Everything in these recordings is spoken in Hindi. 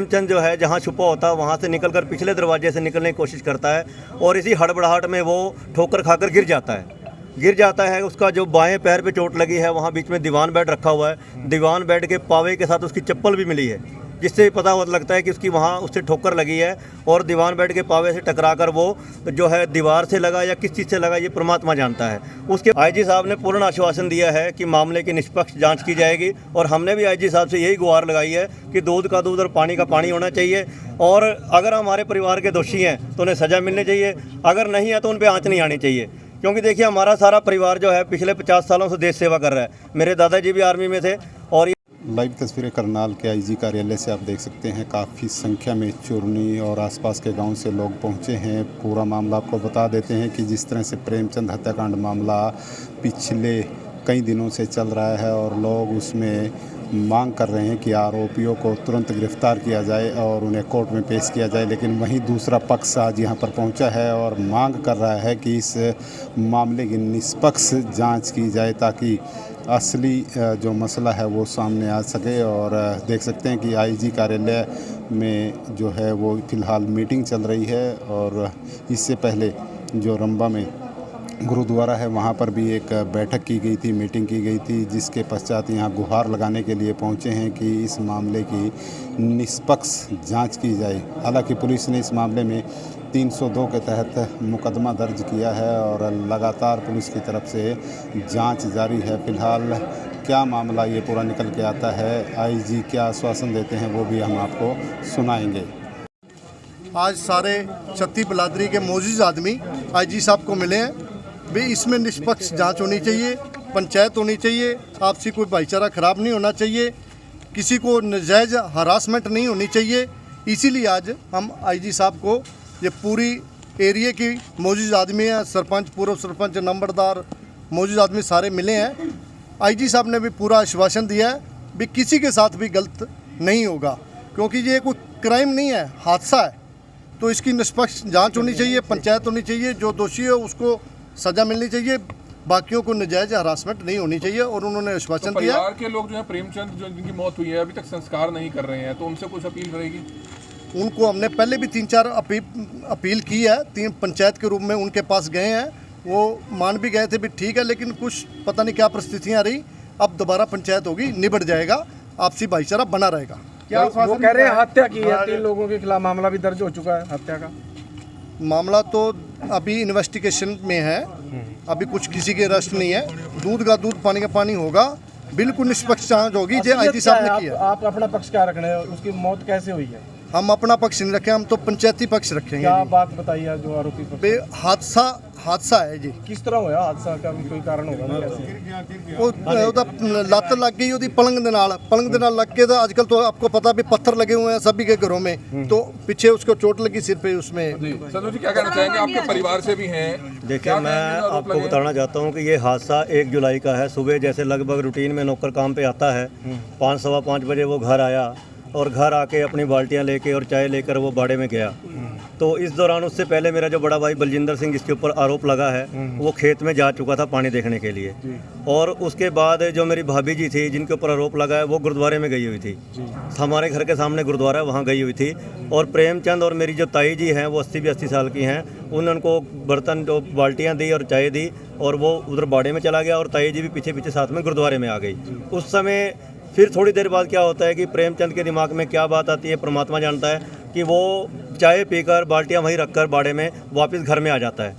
प्रेमचंद जो है जहाँ छुपा होता है वहाँ से निकलकर पिछले दरवाजे से निकलने की कोशिश करता है और इसी हड़बड़ाहट में वो ठोकर खाकर गिर जाता है। उसका जो बाएं पैर पे चोट लगी है, वहाँ बीच में दीवान बेड रखा हुआ है, दीवान बेड के पावे के साथ उसकी चप्पल भी मिली है, जिससे पता लगता है कि उसकी वहाँ उससे ठोकर लगी है और दीवान बेड के पावे से टकराकर वो जो है दीवार से लगा या किस चीज़ से लगा ये परमात्मा जानता है। उसके आईजी साहब ने पूर्ण आश्वासन दिया है कि मामले की निष्पक्ष जांच की जाएगी और हमने भी आईजी साहब से यही गुहार लगाई है कि दूध का दूध और पानी का पानी होना चाहिए और अगर हमारे परिवार के दोषी हैं तो उन्हें सज़ा मिलनी चाहिए, अगर नहीं है तो उन पर आँच नहीं आनी चाहिए। क्योंकि देखिए हमारा सारा परिवार जो है पिछले 50 सालों से देश सेवा कर रहा है। मेरे दादाजी भी आर्मी में थे। और लाइव तस्वीरें करनाल के आईजी कार्यालय से आप देख सकते हैं। काफ़ी संख्या में चूरनी और आसपास के गांव से लोग पहुंचे हैं। पूरा मामला आपको बता देते हैं कि जिस तरह से प्रेमचंद हत्याकांड मामला पिछले कई दिनों से चल रहा है और लोग उसमें मांग कर रहे हैं कि आरोपियों को तुरंत गिरफ्तार किया जाए और उन्हें कोर्ट में पेश किया जाए, लेकिन वहीं दूसरा पक्ष आज यहां पर पहुंचा है और मांग कर रहा है कि इस मामले की निष्पक्ष जांच की जाए ताकि असली जो मसला है वो सामने आ सके। और देख सकते हैं कि आईजी कार्यालय में जो है वो फ़िलहाल मीटिंग चल रही है और इससे पहले जो रंबा में गुरुद्वारा है वहाँ पर भी एक बैठक की गई थी, मीटिंग की गई थी, जिसके पश्चात यहाँ गुहार लगाने के लिए पहुँचे हैं कि इस मामले की निष्पक्ष जांच की जाए। हालांकि पुलिस ने इस मामले में 302 के तहत मुकदमा दर्ज किया है और लगातार पुलिस की तरफ से जांच जारी है। फिलहाल क्या मामला ये पूरा निकल के आता है, आईजी क्या आश्वासन देते हैं, वो भी हम आपको सुनाएंगे। आज सारे छत्ती बिलादरी के मोजिज़ आदमी आईजी साहब को मिले हैं भी इसमें निष्पक्ष जांच होनी चाहिए, पंचायत होनी चाहिए, आपसी कोई भाईचारा ख़राब नहीं होना चाहिए, किसी को नाजायज़ हरासमेंट नहीं होनी चाहिए। इसीलिए आज हम आईजी साहब को ये पूरी एरिया की मौजूद आदमी हैं, सरपंच, पूर्व सरपंच, नंबरदार, मौजूद आदमी सारे मिले हैं। आईजी साहब ने भी पूरा आश्वासन दिया है भी किसी के साथ भी गलत नहीं होगा, क्योंकि ये कोई क्राइम नहीं है, हादसा है। तो इसकी निष्पक्ष जांच होनी चाहिए, पंचायत होनी चाहिए, जो दोषी है उसको सज़ा मिलनी चाहिए, बाकियों को नाजायज हरासमेंट नहीं होनी चाहिए। और उन्होंने आश्वासन दिया। परिवार के लोग जो है प्रेमचंद जो जिनकी मौत हुई है अभी तक संस्कार नहीं कर रहे हैं, तो उनसे कुछ अपील रहेगी? उनको हमने पहले भी 3-4 अपील की है, 3 पंचायत के रूप में उनके पास गए हैं, वो मान भी गए थे भी ठीक है, लेकिन कुछ पता नहीं क्या परिस्थितियाँ रही। अब दोबारा पंचायत होगी, निबट जाएगा, आपसी भाईचारा बना रहेगा। क्या वो कह रहे हैं हत्या की है, 3 लोगों के खिलाफ मामला भी दर्ज हो चुका है हत्या का? मामला तो अभी इन्वेस्टिगेशन में है, अभी कुछ किसी के अरेस्ट नहीं है। दूध का दूध, पानी का पानी होगा, बिल्कुल निष्पक्ष जांच होगी। जो आईजी साहब ने किया। आप अपना पक्ष क्या रख रहे हैं, उसकी मौत कैसे हुई है? हम अपना पक्ष नहीं रखें, हम तो पंचायती पक्ष रखेंगे। क्या बात बताइए जो आरोपी पक्ष? हादसा है जी। किस तरह होया हादसा, का भी कोई कारण होगा? ਲੱਤ ਲੱਗ ਗਈ ਉਹਦੀ पलंग ਦੇ ਨਾਲ लग के। तो आजकल तो आपको पता भी पत्थर लगे हुए हैं सभी के घरों में, तो पीछे उसको चोट लगी सिर पे उसमें। संजू जी क्या कहना चाहेंगे, आपके परिवार से भी हैं? देखिए मैं आपको बताना चाहता हूँ कि ये हादसा 1 जुलाई का है। सुबह जैसे लगभग रूटीन में नौकर काम पे आता है, 5 सवा 5 बजे वो घर आया और घर आके अपनी बाल्टियाँ लेके और चाय लेकर वो बाड़े में गया। तो इस दौरान उससे पहले मेरा जो बड़ा भाई बलजिंदर सिंह, जिसके ऊपर आरोप लगा है, वो खेत में जा चुका था पानी देखने के लिए। और उसके बाद जो मेरी भाभी जी थी जिनके ऊपर आरोप लगा है, वो गुरुद्वारे में गई हुई थी। हमारे घर के सामने गुरुद्वारा है, वहाँ गई हुई थी। और प्रेमचंद और मेरी जो ताई जी हैं वो 80 साल की हैं, उन्होंने उनको बर्तन जो बाल्टियाँ दी और चाय दी और वो उधर बाड़े में चला गया और ताई जी भी पीछे साथ में गुरुद्वारे में आ गई। उस समय फिर थोड़ी देर बाद क्या होता है कि प्रेमचंद के दिमाग में क्या बात आती है परमात्मा जानता है, कि वो चाय पीकर बाल्टियाँ वहीं रखकर बाड़े में वापस घर में आ जाता है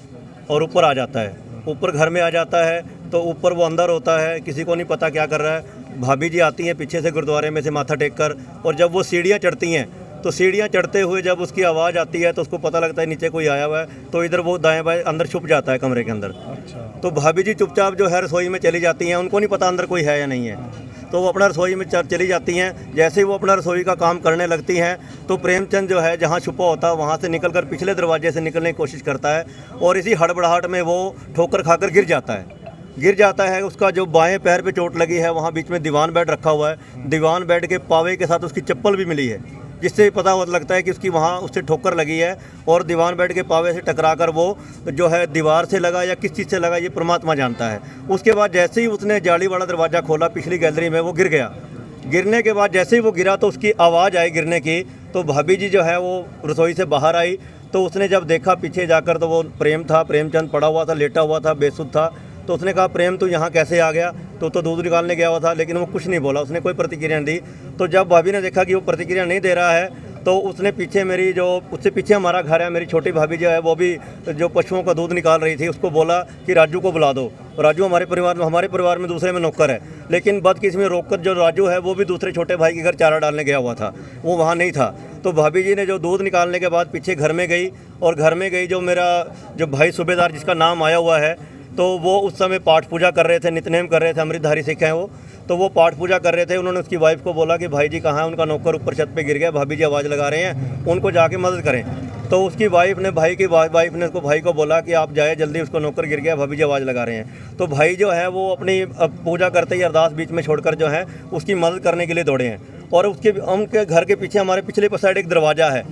और ऊपर आ जाता है। ऊपर घर में आ जाता है तो ऊपर वो अंदर होता है, किसी को नहीं पता क्या कर रहा है। भाभी जी आती हैं पीछे से गुरुद्वारे में से माथा टेक कर, और जब वो सीढ़ियाँ चढ़ती हैं तो सीढ़ियाँ चढ़ते हुए जब उसकी आवाज़ आती है तो उसको पता लगता है नीचे कोई आया हुआ है, तो इधर वो दाएं बाएं अंदर छुप जाता है कमरे के अंदर। तो भाभी जी चुपचाप जो है रसोई में चली जाती हैं, उनको नहीं पता अंदर कोई है या नहीं है, तो वो अपना रसोई में चली जाती हैं। जैसे ही वो अपना रसोई का काम करने लगती हैं तो प्रेमचंद जो है जहाँ छुपा होता है वहाँ से निकलकर पिछले दरवाजे से निकलने की कोशिश करता है और इसी हड़बड़ाहट में वो ठोकर खाकर गिर जाता है। उसका जो बाएं पैर पे चोट लगी है, वहाँ बीच में दीवान बेड रखा हुआ है, दीवान बेड के पावे के साथ उसकी चप्पल भी मिली है, जिससे पता लगता है कि उसकी वहाँ उससे ठोकर लगी है और दीवान बेड के पावे से टकराकर वो जो है दीवार से लगा या किस चीज़ से लगा ये परमात्मा जानता है। उसके बाद जैसे ही उसने जाली वाला दरवाज़ा खोला पिछली गैलरी में, वो गिर गया गिरने के बाद जैसे ही वो गिरा तो उसकी आवाज़ आई गिरने की, तो भाभी जी जो है वो रसोई से बाहर आई। तो उसने जब देखा पीछे जाकर तो वो प्रेमचंद पड़ा हुआ था, लेटा हुआ था, बेसुध था। तो उसने कहा, प्रेम तू यहाँ कैसे आ गया? तो दूध निकालने गया हुआ था, लेकिन वो कुछ नहीं बोला, उसने कोई प्रतिक्रिया नहीं दी। तो जब भाभी ने देखा कि वो प्रतिक्रिया नहीं दे रहा है, तो उसने पीछे मेरी जो उससे पीछे हमारा घर है, मेरी छोटी भाभी जो है वो भी जो पशुओं का दूध निकाल रही थी, उसको बोला कि राजू को बुला दो। राजू हमारे परिवार में दूसरे में नौकर है, लेकिन बदकिस्मती रोककर जो राजू है वो भी दूसरे छोटे भाई के घर चारा डालने गया हुआ था, वो वहाँ नहीं था। तो भाभी जी ने जो दूध निकालने के बाद पीछे घर में गई, और घर में गई जो मेरा जो भाई सूबेदार जिसका नाम आया हुआ है, तो वो उस समय पाठ पूजा कर रहे थे, नित्यनेम कर रहे थे, अमृतधारी सिख हैं वो। तो वो पाठ पूजा कर रहे थे। उन्होंने उसकी वाइफ को बोला कि भाई जी कहाँ है? उनका नौकर ऊपर छत पे गिर गया, भाभी जी आवाज़ लगा रहे हैं, उनको जाके मदद करें। तो उसकी वाइफ ने वाइफ ने उसको भाई को बोला कि आप जाए जल्दी, उसको नौकर गिर गया, भाभी जी आवाज़ लगा रहे हैं। तो भाई जो है वो अपनी पूजा करते ही अरदास बीच में छोड़कर जो है उसकी मदद करने के लिए दौड़े हैं। और उनके घर के पीछे हमारे पिछले साइड एक दरवाज़ा है,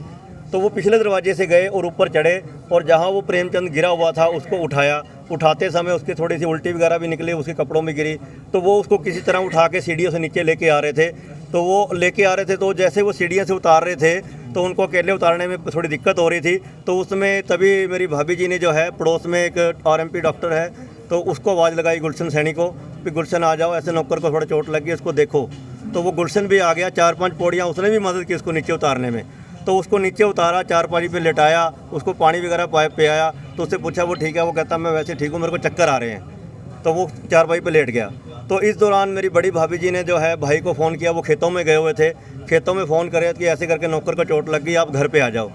तो वो पिछले दरवाजे से गए और ऊपर चढ़े, और जहाँ वो प्रेमचंद गिरा हुआ था उसको उठाया। उठाते समय उसकी थोड़ी सी उल्टी वगैरह भी निकली, उसके कपड़ों में गिरी। तो वो उसको किसी तरह उठा के सीढ़ियों से नीचे लेके आ रहे थे। तो जैसे वो सीढ़ियों से उतार रहे थे, तो उनको अकेले उतारने में थोड़ी दिक्कत हो रही थी। तो उसमें तभी मेरी भाभी जी ने जो है, पड़ोस में एक RMP डॉक्टर है, तो उसको आवाज़ लगाई गुलशन सैनी को कि गुलशन आ जाओ, ऐसे नौकर को थोड़ा चोट लगी, उसको देखो। तो वो गुलशन भी आ गया, 4-5 पौड़ियाँ उसने भी मदद की उसको नीचे उतारने में। तो उसको नीचे उतारा, चारपाई पे लेटाया, उसको पानी वगैरह पाइप पे आया। तो उससे पूछा, वो ठीक है? वो कहता मैं वैसे ठीक हूँ, मेरे को चक्कर आ रहे हैं। तो वो चारपाई पे लेट गया। तो इस दौरान मेरी बड़ी भाभी जी ने जो है भाई को फ़ोन किया, वो खेतों में गए हुए थे, खेतों में फ़ोन करे कि ऐसे करके नौकर को चोट लग गई, आप घर पे आ जाओ।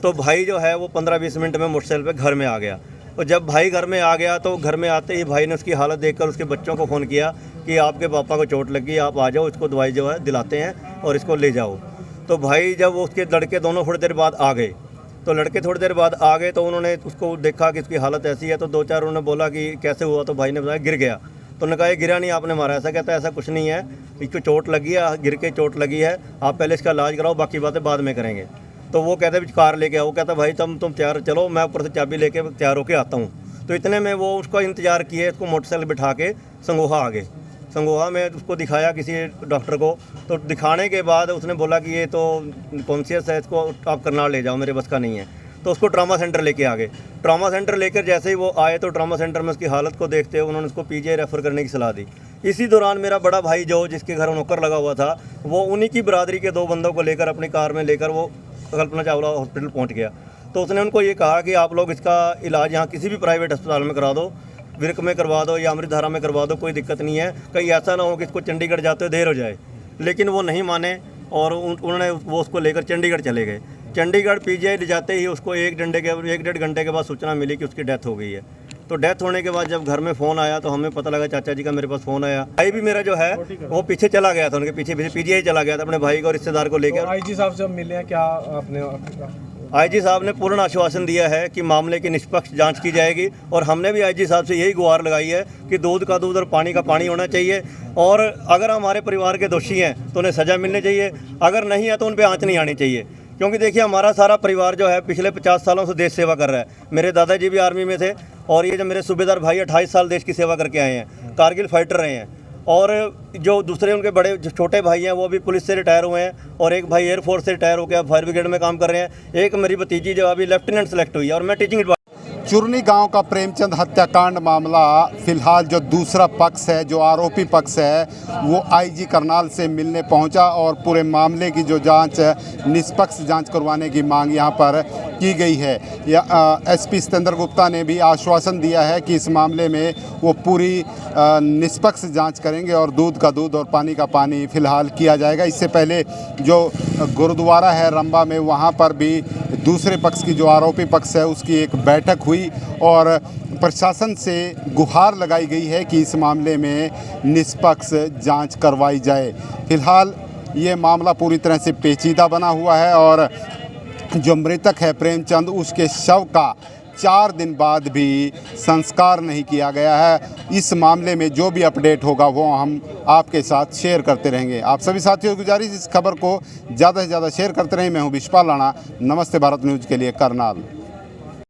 तो भाई जो है वो 15-20 मिनट में मोटरसाइकिल पे घर में आ गया। और जब भाई घर में आ गया, तो घर में आते ही भाई ने उसकी हालत देखकर उसके बच्चों को फ़ोन किया कि आपके पापा को चोट लग गई, आप आ जाओ, इसको दवाई जो है दिलाते हैं और इसको ले जाओ। तो भाई जब उसके लड़के दोनों थोड़ी देर बाद आ गए, तो लड़के थोड़ी देर बाद आ गए, तो उन्होंने उसको देखा कि उसकी हालत ऐसी है। तो 2-4 उन्होंने बोला कि कैसे हुआ? तो भाई ने बताया गिर गया। तो उन्होंने कहा, गिरा नहीं, आपने मारा। ऐसा कहता है, ऐसा कुछ नहीं है, इसको चोट लगी है, गिर के चोट लगी है, आप पहले इसका इलाज कराओ, बाकी बातें बाद में करेंगे। तो वो कहते कार लेके आओ। कहता भाई तुम तैयार चलो, मैं ऊपर से चाबी लेके तैयार होके आता हूँ। तो इतने में वो उसका इंतज़ार किए, उसको मोटरसाइकिल बिठा के संगोहा आ गए। संगोहा में उसको दिखाया किसी डॉक्टर को। तो दिखाने के बाद उसने बोला कि ये तो कॉन्शियस है, इसको आप करनाल ले जाओ, मेरे बस का नहीं है। तो उसको ट्रामा सेंटर लेके आ गए। ट्रामा सेंटर लेकर जैसे ही वो आए, तो ट्रामा सेंटर में उसकी हालत को देखते हुए उन्होंने उसको PGI रेफ़र करने की सलाह दी। इसी दौरान मेरा बड़ा भाई जो जिसके घर नौकर लगा हुआ था, वो उन्हीं की बरादरी के 2 बंदों को लेकर अपनी कार में लेकर वो कल्पना चावला हॉस्पिटल पहुँच गया। तो उसने उनको ये कहा कि आप लोग इसका इलाज यहाँ किसी भी प्राइवेट अस्पताल में करा दो, विर्क में करवा दो या अमृतधारा में करवा दो, कोई दिक्कत नहीं है। कहीं ऐसा ना हो कि इसको चंडीगढ़ जाते हुए देर हो जाए। लेकिन वो नहीं माने और उन्होंने वो उसको लेकर चंडीगढ़ चले गए। चंडीगढ़ PGI ले जाते ही उसको 1-1.5 घंटे के बाद सूचना मिली कि उसकी डेथ हो गई है। तो डेथ होने के बाद जब घर में फ़ोन आया, तो हमें पता लगा, चाचा जी का मेरे पास फ़ोन आया। भाई भी मेरा जो है वो पीछे चला गया था, उनके पीछे PGI चला गया था अपने भाई को, रिश्तेदार को लेकर। IG साहब से मिले हैं क्या आपने? IG साहब ने पूर्ण आश्वासन दिया है कि मामले की निष्पक्ष जांच की जाएगी। और हमने भी IG साहब से यही गुहार लगाई है कि दूध का दूध और पानी का पानी होना चाहिए। और अगर हमारे परिवार के दोषी हैं तो उन्हें सज़ा मिलनी चाहिए, अगर नहीं है तो उन पर आँच नहीं आनी चाहिए। क्योंकि देखिए, हमारा सारा परिवार जो है पिछले 50 सालों से देश सेवा कर रहा है। मेरे दादाजी भी आर्मी में थे, और ये जो मेरे सूबेदार भाई 28 साल देश की सेवा करके आए हैं, कारगिल फाइटर रहे हैं। और जो दूसरे उनके बड़े जो छोटे भाई हैं, वो भी पुलिस से रिटायर हुए हैं, और एक भाई एयरफोर्स से रिटायर होकर फायर ब्रिगेड में काम कर रहे हैं। एक मेरी भतीजी जो अभी लेफ्टिनेंट सेलेक्ट हुई है, और मैं टीचिंग। चुरनी गांव का प्रेमचंद हत्याकांड मामला फिलहाल जो दूसरा पक्ष है, जो आरोपी पक्ष है, वो IG करनाल से मिलने पहुंचा और पूरे मामले की जो जांच है, निष्पक्ष जांच करवाने की मांग यहां पर की गई है। SP सतेंद्र गुप्ता ने भी आश्वासन दिया है कि इस मामले में वो पूरी निष्पक्ष जांच करेंगे और दूध का दूध और पानी का पानी फिलहाल किया जाएगा। इससे पहले जो गुरुद्वारा है रंबा में, वहाँ पर भी दूसरे पक्ष की जो आरोपी पक्ष है उसकी एक बैठक हुई और प्रशासन से गुहार लगाई गई है कि इस मामले में निष्पक्ष जांच करवाई जाए। फिलहाल ये मामला पूरी तरह से पेचीदा बना हुआ है और जो मृतक है प्रेमचंद, उसके शव का 4 दिन बाद भी संस्कार नहीं किया गया है। इस मामले में जो भी अपडेट होगा वो हम आपके साथ शेयर करते रहेंगे। आप सभी साथियों की गुजारिश, इस खबर को ज़्यादा से ज़्यादा शेयर करते रहें। मैं हूं विशपाल राणा, नमस्ते भारत न्यूज़ के लिए करनाल।